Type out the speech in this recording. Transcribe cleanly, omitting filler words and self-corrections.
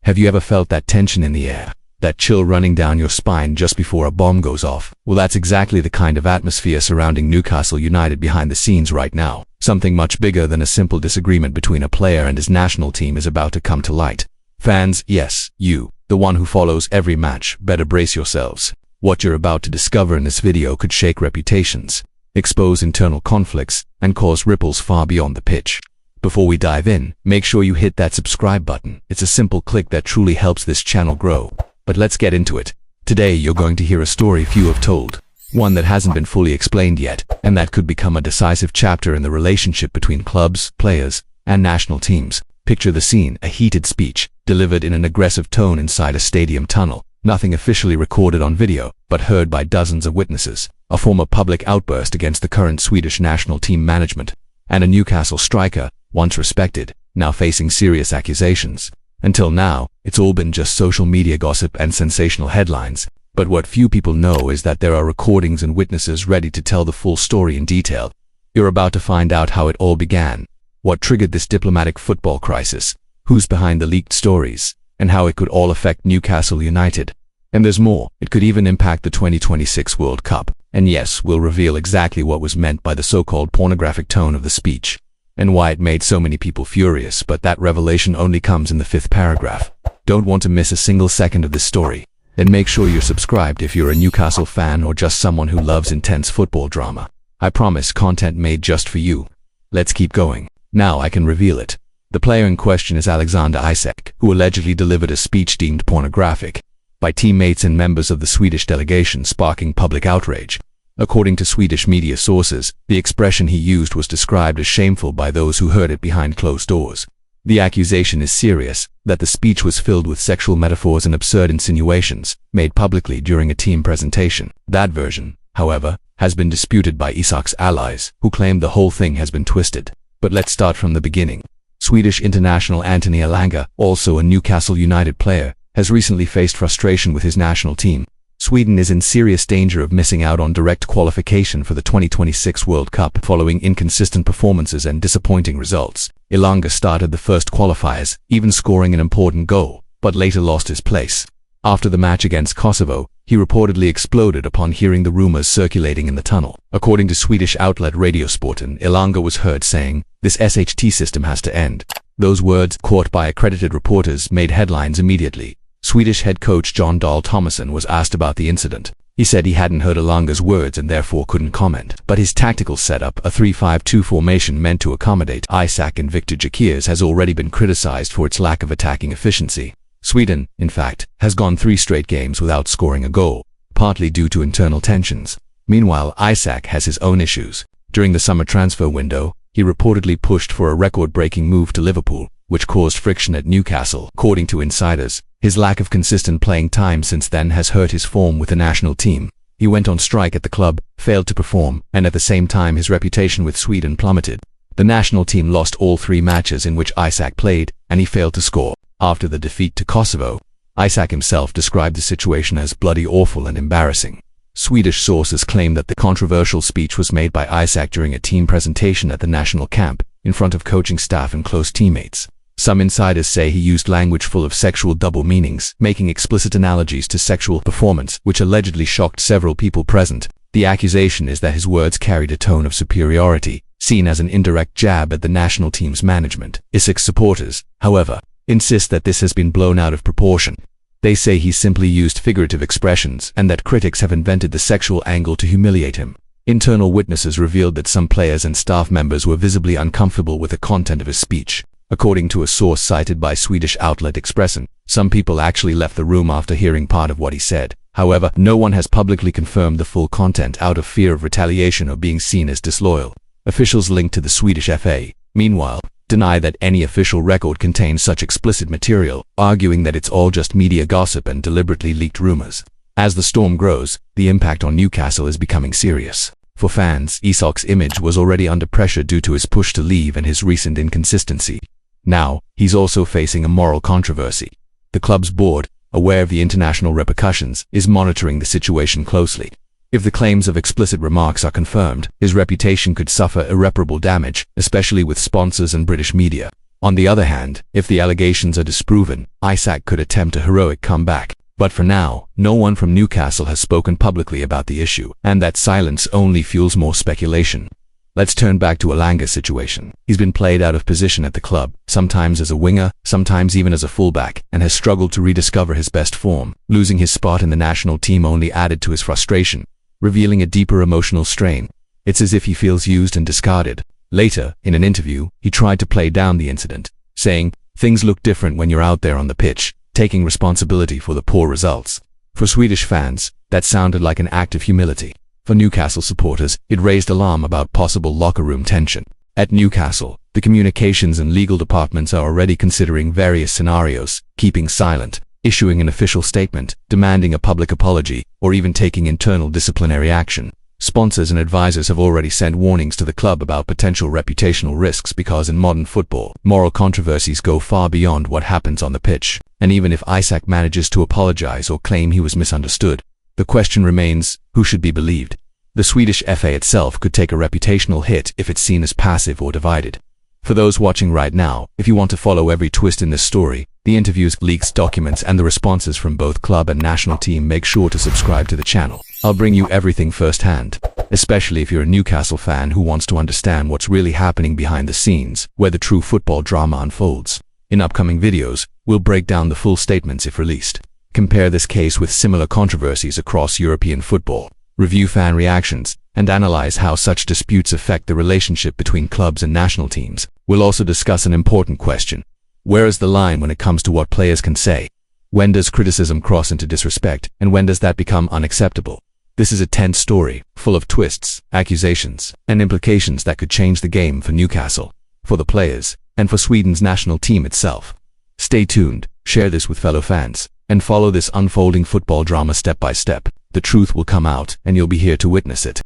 Have you ever felt that tension in the air? That chill running down your spine just before a bomb goes off? Well, that's exactly the kind of atmosphere surrounding Newcastle United behind the scenes right now. Something much bigger than a simple disagreement between a player and his national team is about to come to light. Fans, yes, you, the one who follows every match, better brace yourselves. What you're about to discover in this video could shake reputations, expose internal conflicts, and cause ripples far beyond the pitch. Before we dive in, make sure you hit that subscribe button. It's a simple click that truly helps this channel grow. But let's get into it. Today you're going to hear a story few have told, one that hasn't been fully explained yet, and that could become a decisive chapter in the relationship between clubs, players, and national teams. Picture the scene: a heated speech, delivered in an aggressive tone inside a stadium tunnel. Nothing officially recorded on video, but heard by dozens of witnesses. A former public outburst against the current Swedish national team management, and a Newcastle striker, once respected, now facing serious accusations. Until now, it's all been just social media gossip and sensational headlines. But what few people know is that there are recordings and witnesses ready to tell the full story in detail. You're about to find out how it all began, what triggered this diplomatic football crisis, who's behind the leaked stories, and how it could all affect Newcastle United. And there's more. It could even impact the 2026 World Cup. And yes, we'll reveal exactly what was meant by the so-called pornographic tone of the speech, and why it made so many people furious, but that revelation only comes in the 5th paragraph. Don't want to miss a single second of this story? Then make sure you're subscribed if you're a Newcastle fan or just someone who loves intense football drama. I promise, content made just for you. Let's keep going. Now I can reveal it. The player in question is Alexander Isak, who allegedly delivered a speech deemed pornographic by teammates and members of the Swedish delegation, sparking public outrage. According to Swedish media sources, the expression he used was described as shameful by those who heard it behind closed doors. The accusation is serious, that the speech was filled with sexual metaphors and absurd insinuations, made publicly during a team presentation. That version, however, has been disputed by Isak'S allies, who claim the whole thing has been twisted. But let's start from the beginning. Swedish international Elanga, also a Newcastle United player, has recently faced frustration with his national team. Sweden is in serious danger of missing out on direct qualification for the 2026 World Cup following inconsistent performances and disappointing results. Elanga started the first qualifiers, even scoring an important goal, but later lost his place. After the match against Kosovo, he reportedly exploded upon hearing the rumours circulating in the tunnel. According to Swedish outlet Radiosporten, Elanga was heard saying, "This SHT system has to end." Those words, caught by accredited reporters, made headlines immediately. Swedish head coach Jon Dahl Tomasson was asked about the incident. He said he hadn't heard Elanga's words and therefore couldn't comment. But his tactical setup, a 3-5-2 formation meant to accommodate Isak and Viktor Gyökeres, has already been criticized for its lack of attacking efficiency. Sweden, in fact, has gone 3 straight games without scoring a goal, partly due to internal tensions. Meanwhile, Isak has his own issues. During the summer transfer window, he reportedly pushed for a record-breaking move to Liverpool, which caused friction at Newcastle. According to insiders, his lack of consistent playing time since then has hurt his form with the national team. He went on strike at the club, failed to perform, and at the same time his reputation with Sweden plummeted. The national team lost all 3 matches in which Isak played, and he failed to score. After the defeat to Kosovo, Isak himself described the situation as bloody awful and embarrassing. Swedish sources claim that the controversial speech was made by Isak during a team presentation at the national camp, in front of coaching staff and close teammates. Some insiders say he used language full of sexual double meanings, making explicit analogies to sexual performance, which allegedly shocked several people present. The accusation is that his words carried a tone of superiority, seen as an indirect jab at the national team's management. Isak's supporters, however, insist that this has been blown out of proportion. They say he simply used figurative expressions and that critics have invented the sexual angle to humiliate him. Internal witnesses revealed that some players and staff members were visibly uncomfortable with the content of his speech. According to a source cited by Swedish outlet Expressen, some people actually left the room after hearing part of what he said. However, no one has publicly confirmed the full content out of fear of retaliation or being seen as disloyal. Officials linked to the Swedish FA, meanwhile, deny that any official record contains such explicit material, arguing that it's all just media gossip and deliberately leaked rumors. As the storm grows, the impact on Newcastle is becoming serious. For fans, Isak's image was already under pressure due to his push to leave and his recent inconsistency. Now, he's also facing a moral controversy. The club's board, aware of the international repercussions, is monitoring the situation closely. If the claims of explicit remarks are confirmed, his reputation could suffer irreparable damage, especially with sponsors and British media. On the other hand, if the allegations are disproven, Isak could attempt a heroic comeback. But for now, no one from Newcastle has spoken publicly about the issue, and that silence only fuels more speculation. Let's turn back to Elanga's situation. He's been played out of position at the club, sometimes as a winger, sometimes even as a fullback, and has struggled to rediscover his best form. Losing his spot in the national team only added to his frustration, revealing a deeper emotional strain. It's as if he feels used and discarded. Later, in an interview, he tried to play down the incident, saying, "Things look different when you're out there on the pitch," taking responsibility for the poor results. For Swedish fans, that sounded like an act of humility. For Newcastle supporters, it raised alarm about possible locker room tension. At Newcastle, the communications and legal departments are already considering various scenarios: keeping silent, issuing an official statement, demanding a public apology, or even taking internal disciplinary action. Sponsors and advisors have already sent warnings to the club about potential reputational risks because in modern football, moral controversies go far beyond what happens on the pitch. And even if Isak manages to apologize or claim he was misunderstood, the question remains, who should be believed? The Swedish FA itself could take a reputational hit if it's seen as passive or divided. For those watching right now, if you want to follow every twist in this story, the interviews, leaks, documents, and the responses from both club and national team, make sure to subscribe to the channel. I'll bring you everything firsthand, especially if you're a Newcastle fan who wants to understand what's really happening behind the scenes, where the true football drama unfolds. In upcoming videos, we'll break down the full statements if released. Compare this case with similar controversies across European football, review fan reactions, and analyze how such disputes affect the relationship between clubs and national teams. We'll also discuss an important question. Where is the line when it comes to what players can say? When does criticism cross into disrespect, and when does that become unacceptable? This is a tense story, full of twists, accusations, and implications that could change the game for Newcastle, for the players, and for Sweden's national team itself. Stay tuned, share this with fellow fans, and follow this unfolding football drama step by step. The truth will come out, and you'll be here to witness it.